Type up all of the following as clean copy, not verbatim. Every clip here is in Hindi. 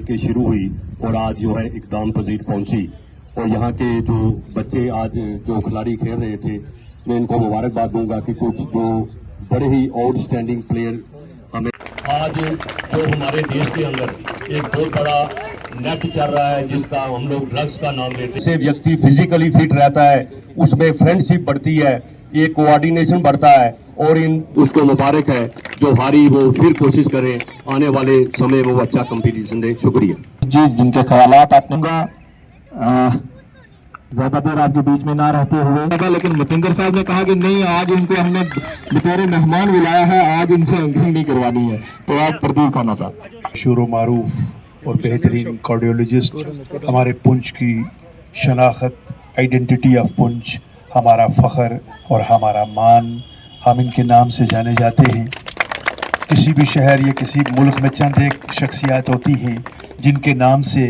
के शुरू हुई और आज जो है इकदाम पजीर पहुंची। और यहाँ के जो बच्चे आज जो खिलाड़ी खेल रहे थे, मैं इनको मुबारकबाद दूंगा कि कुछ जो बड़े ही आउटस्टैंडिंग प्लेयर हमें आज जो हमारे देश के अंदर एक बहुत बड़ा नेट चल रहा है जिसका हम लोग ड्रग्स का नाम लेते हैं। से व्यक्ति फिजिकली फिट रहता है, उसमें फ्रेंडशिप बढ़ती है, ये कोऑर्डिनेशन बढ़ता है और इन उसको मुबारक है जो हारी वो फिर कोशिश करें आने वाले समय में वो अच्छा कंपटीशन दे। शुक्रिया जी, जिनके ख्यालात आपने ज्यादा देर आपके बीच में ना रहते हुए, लेकिन मतिंदर साहब ने कहा कि नहीं, आज इनको हमने बतौर मेहमान बुलाया है, आज इनसे एंकरिंग नहीं करवानी है। तो आप प्रदीप खाना साहब, शुरू मारूफ और बेहतरीन कार्डियोलॉजिस्ट, हमारे पुंछ की शनाख्त, आइडेंटिटी ऑफ पुंछ, हमारा फ़ख्र और हमारा मान, हम इनके नाम से जाने जाते हैं। किसी भी शहर या किसी मुल्क में चंद एक शख्सियात होती हैं जिनके नाम से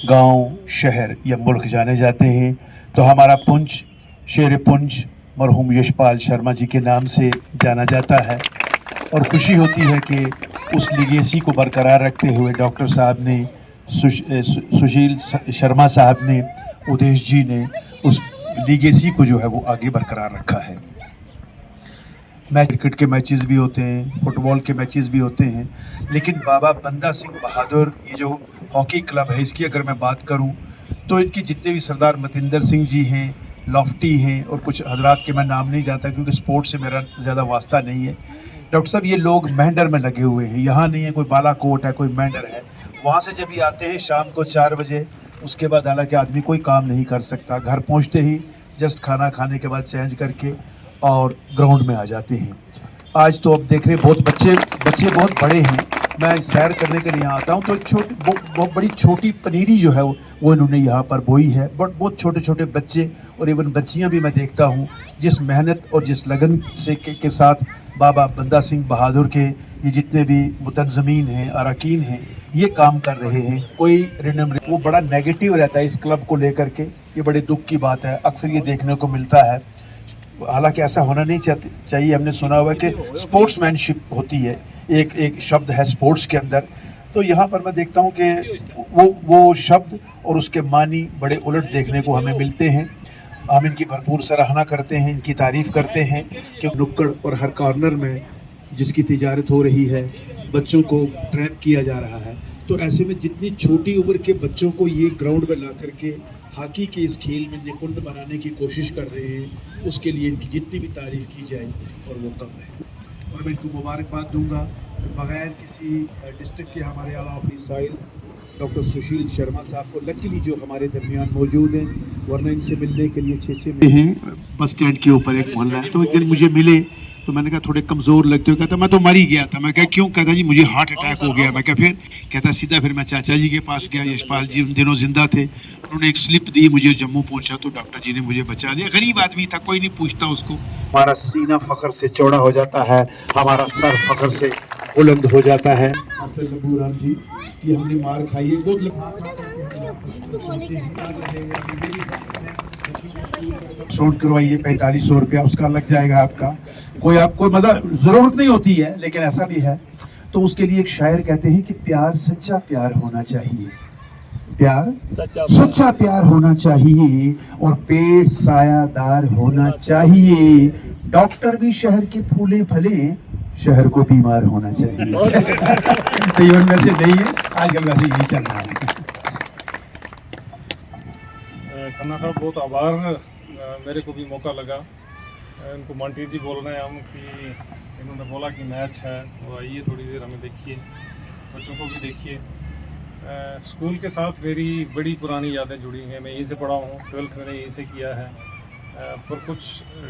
गांव, शहर या मुल्क जाने जाते हैं। तो हमारा पुंछ, शेर पुंछ मरहूम यशपाल शर्मा जी के नाम से जाना जाता है और खुशी होती है कि उस लिगेसी को बरकरार रखते हुए डॉक्टर साहब ने, सुशील शर्मा साहब ने, उदेश जी ने उस लिगेसी को जो है वो आगे बरकरार रखा है। क्रिकेट के मैचेस भी होते हैं, फुटबॉल के मैचेस भी होते हैं, लेकिन बाबा बंदा सिंह बहादुर, ये जो हॉकी क्लब है, इसकी अगर मैं बात करूं तो इनके जितने भी सरदार मतिंदर सिंह जी हैं, लॉफ्टी हैं और कुछ हजरात के मैं नाम नहीं जानता क्योंकि स्पोर्ट्स से मेरा ज़्यादा वास्ता नहीं है। डॉक्टर साहब, ये लोग मेंढर में लगे हुए हैं, यहाँ नहीं है कोई बालाकोट है, कोई मेंढर है। वहाँ से जब ये आते हैं शाम को 4 बजे, उसके बाद हालांकि आदमी कोई काम नहीं कर सकता, घर पहुँचते ही जस्ट खाना खाने के बाद चेंज करके और ग्राउंड में आ जाते हैं। आज तो अब देख रहे हैं बहुत बच्चे बहुत बड़े हैं। मैं सैर करने के लिए आता हूँ तो बहुत बड़ी छोटी पनीरी जो है वो इन्होंने यहाँ पर बोई है। बट बहुत छोटे छोटे बच्चे और इवन बच्चियाँ भी मैं देखता हूँ जिस मेहनत और जिस लगन से के साथ बाबा बंदा सिंह बहादुर के ये जितने भी मुतज़मीन हैं, अरकान हैं, ये काम कर रहे हैं। कोई वो बड़ा नेगेटिव रहता है इस क्लब को लेकर के, ये बड़े दुख की बात है, अक्सर ये देखने को मिलता है। हालांकि ऐसा होना नहीं चाहिए। हमने सुना हुआ है कि स्पोर्ट्समैनशिप होती है, एक शब्द है स्पोर्ट्स के अंदर। तो यहाँ पर मैं देखता हूँ कि वो शब्द और उसके मानी बड़े उलट देखने को हमें मिलते हैं। हम इनकी भरपूर सराहना करते हैं, इनकी तारीफ़ करते हैं कि नुक्कड़ और हर कॉर्नर में जिसकी तिजारत हो रही है, बच्चों को ट्रैप किया जा रहा है। तो ऐसे में जितनी छोटी उम्र के बच्चों को ये ग्राउंड में ला करके हॉकी के इस खेल में निपुण बनाने की कोशिश कर रहे हैं, उसके लिए इनकी जितनी भी तारीफ़ की जाए और वो कम है। और मैं इनको मुबारकबाद दूंगा। बगैर किसी डिस्ट्रिक्ट के हमारे आला ऑफिसर डॉक्टर सुशील शर्मा साहब को लकीली जो हमारे दरमियान मौजूद हैं, वरना इनसे मिलने के लिए 6 हैं। बस स्टैंड के ऊपर एक मोहल्ला है, तो एक दिन मुझे मिले तो मैंने कहा थोड़े कमज़ोर लगते हो। कहता मैं तो मर ही गया था। मैं कहा क्यों? कहता जी मुझे हार्ट अटैक हो गया। मैं कहा फिर? कहता सीधा फिर मैं चाचा जी के पास गया, यशपाल जी उन दिनों जिंदा थे, उन्होंने एक स्लिप दी मुझे, जम्मू पहुंचा तो डॉक्टर जी ने मुझे बचा लिया। गरीब आदमी था, कोई नहीं पूछता उसको। हमारा सीना फ़ख्र से चौड़ा हो जाता है, हमारा सर फ़ख्र से बुलंद हो जाता है। राम जी, ये हमने मार खाई है, शूट करवाइए, 4500 रुपया उसका लग जाएगा आपका। कोई आपको मतलब जरूरत नहीं होती है, लेकिन ऐसा भी है। तो उसके लिए एक शायर कहते हैं कि प्यार सच्चा प्यार होना चाहिए, प्यार सच्चा प्यार होना चाहिए और पेट सायादार होना चाहिए। डॉक्टर भी शहर के फूले फले, शहर को बीमार होना चाहिए। तो ये उनमें से नहीं है, आजकल वैसे यही चल रहा है। खन्ना साहब बहुत आभार, मेरे को भी मौका लगा। इनको मंटी जी बोल रहे हैं हम कि इन्होंने बोला कि मैच है तो आइए थोड़ी देर हमें देखिए, बच्चों को भी देखिए। स्कूल के साथ मेरी बड़ी पुरानी यादें जुड़ी हैं। मैं यहीं से पढ़ा हूँ, 12th मैंने यहीं से किया है। पर कुछ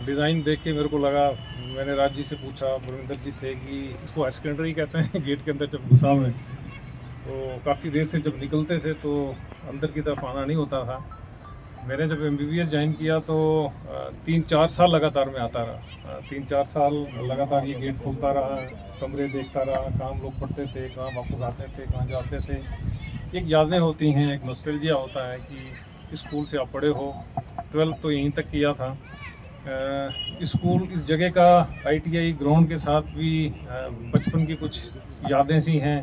डिज़ाइन देख के मेरे को लगा, मैंने राज जी से पूछा, बुरविंदर जी थे, कि इसको हायर सेकेंडरी कहते हैं गेट के अंदर जब घुसा में, तो काफ़ी देर से जब निकलते थे तो अंदर की तरफ आना नहीं होता था। मैंने जब MBBS ज्वाइन किया तो 3-4 साल लगातार मैं आता रहा। 3-4 साल लगातार ये गेट खोलता रहा, कमरे देखता रहा, कहाँ लोग पढ़ते थे, कहाँ वापस आते थे, कहाँ जाते थे। एक यादें होती हैं, एक नॉस्टैल्जिया होता है कि स्कूल से आप पढ़े हो। 12th तो यहीं तक किया था। स्कूल इस जगह का ITI ग्राउंड के साथ भी बचपन की कुछ यादें सी हैं।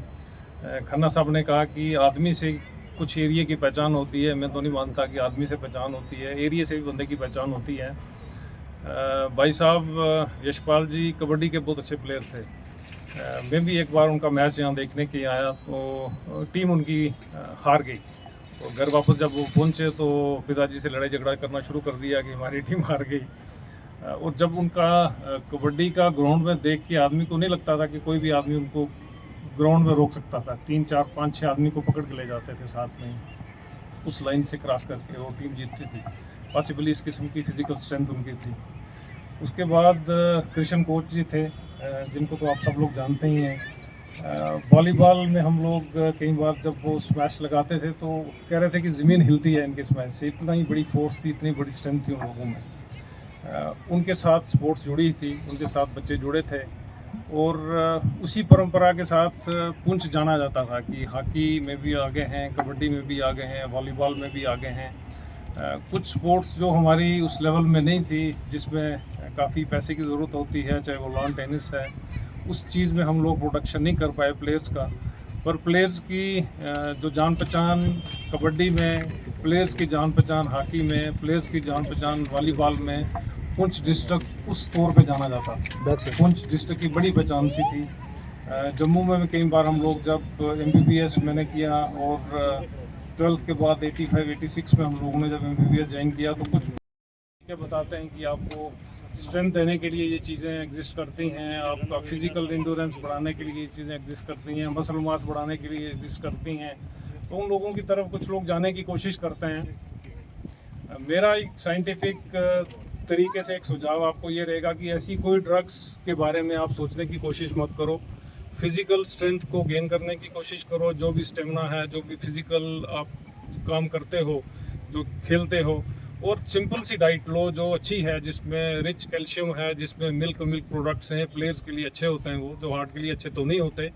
खन्ना साहब ने कहा कि आदमी से कुछ एरिया की पहचान होती है। मैं तो नहीं मानता कि आदमी से पहचान होती है, एरिया से भी बंदे की पहचान होती है। भाई साहब यशपाल जी कबड्डी के बहुत अच्छे प्लेयर थे। मैं भी एक बार उनका मैच यहाँ देखने के आया तो टीम उनकी हार गई। तो घर वापस जब वो पहुँचे तो पिताजी से लड़ाई झगड़ा करना शुरू कर दिया कि हमारी टीम हार गई। और जब उनका कबड्डी का ग्राउंड में देख के आदमी को नहीं लगता था कि कोई भी आदमी उनको ग्राउंड में रोक सकता था। 3, 4, 5, 6 आदमी को पकड़ के ले जाते थे साथ में, उस लाइन से क्रॉस करके वो टीम जीतती थी। पॉसिबली इस किस्म की फिजिकल स्ट्रेंथ उनकी थी। उसके बाद कृष्ण कोच जी थे, जिनको तो आप सब लोग जानते ही हैं। वॉलीबॉल में हम लोग कई बार जब वो स्मैश लगाते थे तो कह रहे थे कि ज़मीन हिलती है इनके स्मैश से, इतना ही बड़ी फोर्स थी, इतनी बड़ी स्ट्रेंथ थी उन लोगों में। उनके साथ स्पोर्ट्स जुड़ी थी, उनके साथ बच्चे जुड़े थे और उसी परंपरा के साथ पुंछ जाना जाता था कि हॉकी में भी आगे हैं, कबड्डी में भी आगे हैं, वॉलीबॉल में भी आगे हैं। कुछ स्पोर्ट्स जो हमारी उस लेवल में नहीं थी, जिसमें काफ़ी पैसे की ज़रूरत होती है, चाहे वो लॉन टेनिस है, उस चीज़ में हम लोग प्रोडक्शन नहीं कर पाए प्लेयर्स का। पर प्लेयर्स की जो जान पहचान कबड्डी में, प्लेयर्स की जान पहचान हॉकी में, प्लेयर्स की जान पहचान वॉलीबॉल में, पुंछ डिस्ट्रिक्ट उस तौर पे जाना जाता। पुंछ डिस्ट्रिक्ट की बड़ी पहचान सी थी। जम्मू में कई बार हम लोग जब MBBS मैंने किया और 12th के बाद 85-86 में हम लोगों ने जब MBBS ज्वाइन किया तो कुछ क्या बताते हैं कि आपको स्ट्रेंथ देने के लिए ये चीज़ें एग्जिस्ट करती हैं, आपका फिजिकल इंड्योरेंस बढ़ाने के लिए ये चीज़ें एग्जिस्ट करती हैं, मसल मास बढ़ाने के लिए एग्जिस्ट करती हैं। तो उन लोगों की तरफ कुछ लोग जाने की कोशिश करते हैं। मेरा एक साइंटिफिक तरीके से एक सुझाव आपको ये रहेगा कि ऐसी कोई ड्रग्स के बारे में आप सोचने की कोशिश मत करो। फिज़िकल स्ट्रेंथ को गेन करने की कोशिश करो। जो भी स्टेमिना है, जो भी फिज़िकल आप काम करते हो, जो खेलते हो, और सिंपल सी डाइट लो जो अच्छी है, जिसमें रिच कैल्शियम है, जिसमें मिल्क प्रोडक्ट्स हैं। प्लेयर्स के लिए अच्छे होते हैं, वो जो हार्ट के लिए अच्छे तो नहीं होते,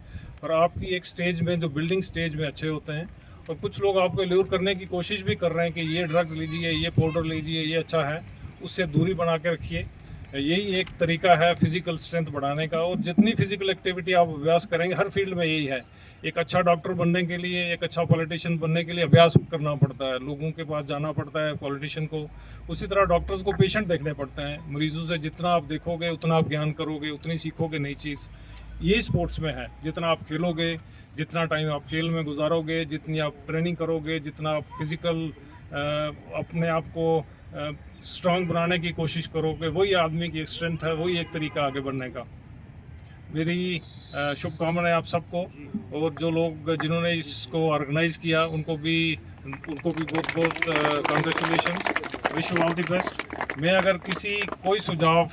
पर आपकी एक स्टेज में, जो बिल्डिंग स्टेज में अच्छे होते हैं। और कुछ लोग आपको ल्यूर करने की कोशिश भी कर रहे हैं कि ये ड्रग्स लीजिए, ये पाउडर लीजिए, ये अच्छा है, उससे दूरी बना के रखिए। यही एक तरीका है फिज़िकल स्ट्रेंथ बढ़ाने का। और जितनी फिज़िकल एक्टिविटी आप अभ्यास करेंगे, हर फील्ड में यही है। एक अच्छा डॉक्टर बनने के लिए, एक अच्छा पॉलिटिशियन बनने के लिए अभ्यास करना पड़ता है, लोगों के पास जाना पड़ता है पॉलिटिशियन को। उसी तरह डॉक्टर्स को पेशेंट देखने पड़ते हैं। मरीजों से जितना आप देखोगे उतना आप ज्ञान करोगे, उतनी सीखोगे नई चीज़। यही स्पोर्ट्स में है। जितना आप खेलोगे, जितना टाइम आप खेल में गुजारोगे, जितनी आप ट्रेनिंग करोगे, जितना आप फिज़िकल अपने आप को स्ट्रॉन्ग बनाने की कोशिश करोगे, वही आदमी की एक स्ट्रेंथ है, वही एक तरीका आगे बढ़ने का। मेरी शुभकामनाएं आप सबको, और जो लोग जिन्होंने इसको ऑर्गेनाइज़ किया उनको भी बहुत बहुत congratulations, wish you all the best. मैं अगर कोई सुझाव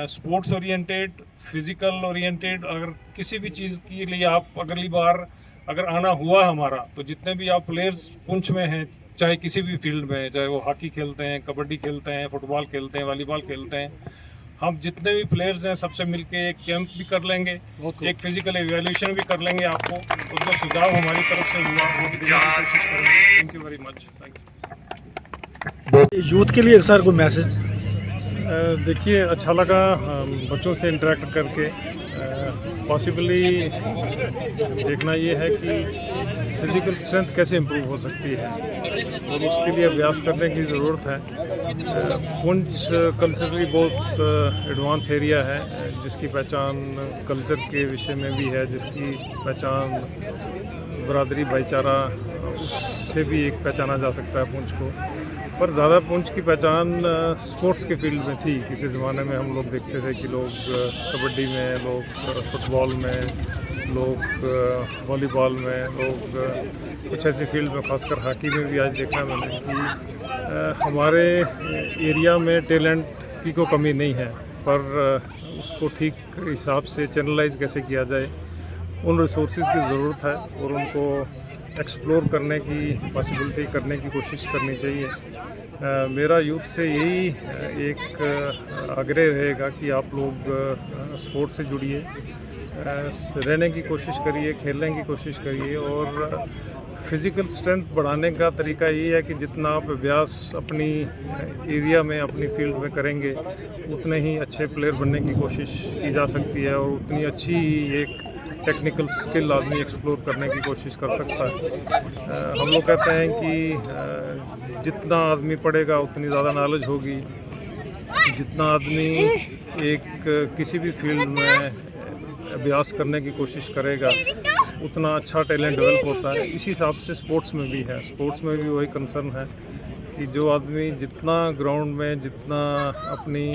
स्पोर्ट्स ओरिएंटेड, फिज़िकल ओरिएंटेड, अगर किसी भी चीज़ के लिए आप अगली बार अगर आना हुआ हमारा, तो जितने भी आप प्लेयर्स पुंछ में हैं, चाहे किसी भी फील्ड में, चाहे वो हॉकी खेलते हैं, कबड्डी खेलते हैं, फुटबॉल खेलते हैं, वॉलीबॉल खेलते हैं, हम जितने भी प्लेयर्स हैं सबसे मिलके एक कैंप भी कर लेंगे, एक फिजिकल इवैल्यूएशन भी कर लेंगे आपको, और जो सुझाव हमारी तरफ से हुआ वो भी देने की कोशिश करेंगे। Thank you very much. Thank you. Youth के लिए सर कोई मैसेज? देखिए, अच्छा लगा बच्चों से इंटरेक्ट करके। पॉसिबली देखना ये है कि फिज़िकल स्ट्रेंथ कैसे इम्प्रूव हो सकती है, और उसके लिए अभ्यास करने की ज़रूरत है। पुंछ कल्चरली बहुत एडवांस एरिया है, जिसकी पहचान कल्चर के विषय में भी है, जिसकी पहचान बरादरी भाईचारा, उससे भी एक पहचाना जा सकता है पुंछ को। पर ज़्यादा पुंछ की पहचान स्पोर्ट्स के फील्ड में थी। किसी ज़माने में हम लोग देखते थे कि लोग कबड्डी में, लोग फुटबॉल में, लोग वॉलीबॉल में, लोग कुछ ऐसी फील्ड में, खासकर हॉकी में भी आज देखा मैंने कि हमारे एरिया में टैलेंट की कोई कमी नहीं है, पर उसको ठीक हिसाब से चैनलाइज कैसे किया जाए, उन रिसोर्सेज की ज़रूरत है, और उनको एक्सप्लोर करने की पॉसिबिलिटी करने की कोशिश करनी चाहिए। मेरा यूथ से यही एक आग्रह रहेगा कि आप लोग स्पोर्ट्स से जुड़िए, रहने की कोशिश करिए, खेलने की कोशिश करिए, और फिज़िकल स्ट्रेंथ बढ़ाने का तरीका ये है कि जितना आप अभ्यास अपनी एरिया में, अपनी फील्ड में करेंगे, उतने ही अच्छे प्लेयर बनने की कोशिश की जा सकती है, और उतनी अच्छी एक टेक्निकल स्किल आदमी एक्सप्लोर करने की कोशिश कर सकता है। हम लोग कहते हैं कि जितना आदमी पढ़ेगा उतनी ज़्यादा नॉलेज होगी, जितना आदमी एक किसी भी फील्ड में अभ्यास करने की कोशिश करेगा उतना अच्छा टैलेंट डेवलप होता है। इसी हिसाब से स्पोर्ट्स में भी है, स्पोर्ट्स में भी वही कंसर्न है कि जो आदमी जितना ग्राउंड में जितना अपनी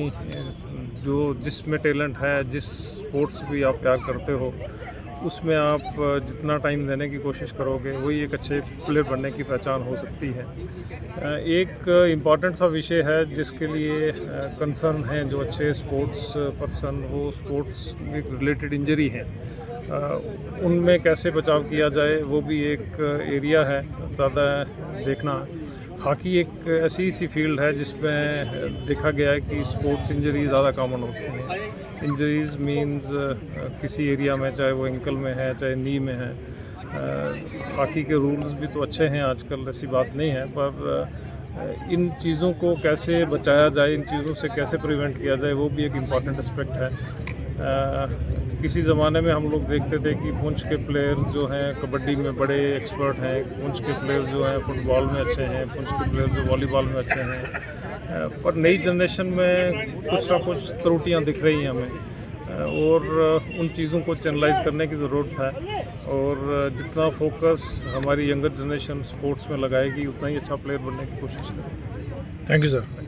जिसमें टैलेंट है, जिस स्पोर्ट्स भी आप प्यार करते हो उसमें आप जितना टाइम देने की कोशिश करोगे वही एक अच्छे प्लेयर बनने की पहचान हो सकती है। एक इम्पॉर्टेंट सा विषय है जिसके लिए कंसर्न है जो अच्छे स्पोर्ट्स पर्सन, वो स्पोर्ट्स रिलेटेड इंजरी है, उनमें कैसे बचाव किया जाए वो भी एक एरिया है ज़्यादा देखना। हॉकी एक ऐसी सी फील्ड है जिसमें देखा गया है कि स्पोर्ट्स इंजरी ज़्यादा कॉमन होती हैं। इंजरीज मींस किसी एरिया में, चाहे वो एंकल में है चाहे नी में है। हॉकी के रूल्स भी तो अच्छे हैं आजकल, ऐसी बात नहीं है, पर इन चीज़ों को कैसे बचाया जाए, इन चीज़ों से कैसे प्रिवेंट किया जाए वो भी एक इम्पॉर्टेंट एस्पेक्ट है। किसी ज़माने में हम लोग देखते थे कि पुंछ के प्लेयर्स जो हैं कबड्डी में बड़े एक्सपर्ट हैं, पुंछ के प्लेयर्स जो हैं फुटबॉल में अच्छे हैं, पुंछ के प्लेयर्स जो वॉलीबॉल में अच्छे हैं, पर नई जनरेशन में कुछ ना कुछ त्रुटियां दिख रही हैं हमें, और उन चीज़ों को चैनलाइज करने की ज़रूरत है। और जितना फोकस हमारी यंगर जनरेशन स्पोर्ट्स में लगाएगी उतना ही अच्छा प्लेयर बनने की कोशिश करेगी। Thank you sir.